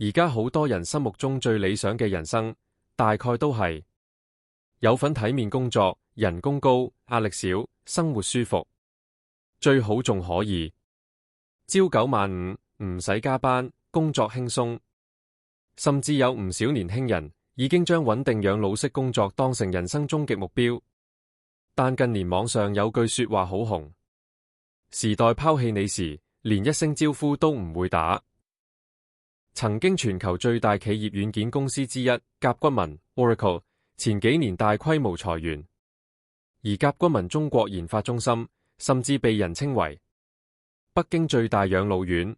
而家好多人心目中最理想嘅人生，大概都係有份體面工作，人工高，壓力少，生活舒服，最好仲可以朝九晚五，唔使加班，工作輕鬆。甚至有唔少年輕人已經將穩定養老式工作當成人生終極目標。但近年網上有句說話好紅：時代拋棄你時，連一聲招呼都唔會打。曾經全球最大企業軟件公司之一甲骨文 Oracle 前幾年大規模裁員，而甲骨文中國研發中心甚至被人稱為北京最大養老院，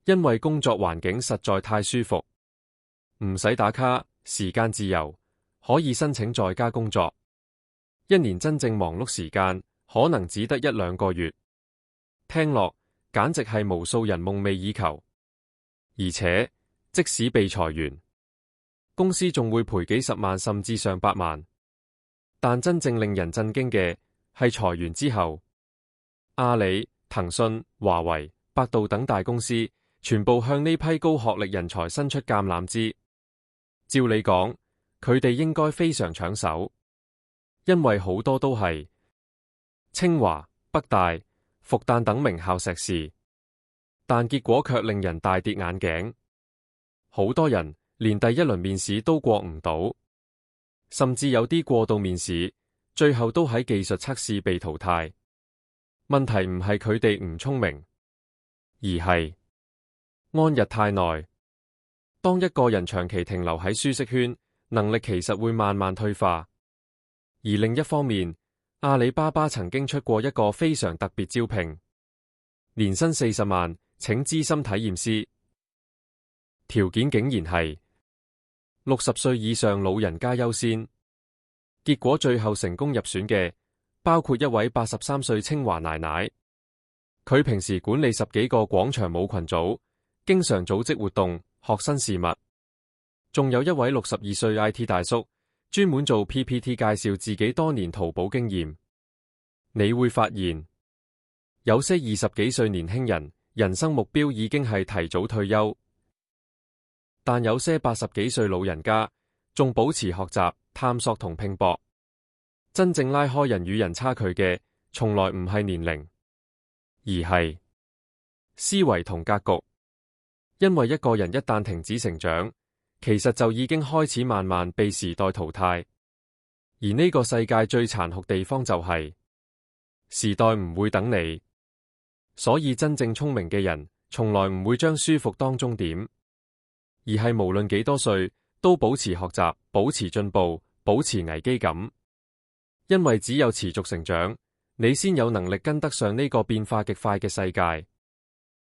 因為工作環境實在太舒服，唔使打卡，時間自由，可以申請在家工作，一年真正忙碌時間可能只得1-2個月，聽落簡直係無數人夢寐以求。而且即使被裁員，公司仲會賠幾十萬甚至上百萬。但真正令人震驚嘅係裁員之後，阿里、騰訊、華為、百度等大公司全部向呢批高學歷人才伸出橄欖枝。照理講，佢哋應該非常搶手，因為好多都係清華、北大、復旦等名校碩士。但結果卻令人大跌眼鏡，好多人連第一輪面試都過唔到，甚至有啲過到面試，最後都喺技術測試被淘汰。問題唔係佢哋唔聰明，而係安逸太耐。當一個人長期停留喺舒適圈，能力其實會慢慢退化。而另一方面，阿里巴巴曾經出過一個非常特別招聘，年薪40萬。請資深體驗師，條件竟然係60歲以上老人家優先。結果最後成功入選嘅，包括一位83歲清華奶奶，佢平時管理10幾個廣場舞群組，經常組織活動，學新事物。仲有一位62歲 IT 大叔，專門做 PPT 介紹自己多年淘寶經驗。你會發現，有些20幾歲年輕人，人生目標已經係提早退休，但有些80幾歲老人家仲保持學習、探索同拼搏。真正拉開人與人差距嘅，從來唔係年齡，而係思維同格局。因為一個人一旦停止成長，其實就已經開始慢慢被時代淘汰。而呢個世界最殘酷地方就係，時代唔會等你。所以真正聰明嘅人，從來唔會將舒服當終點，而係無論幾多歲，都保持學習、保持進步、保持危機感。因為只有持續成長，你先有能力跟得上呢個變化極快嘅世界。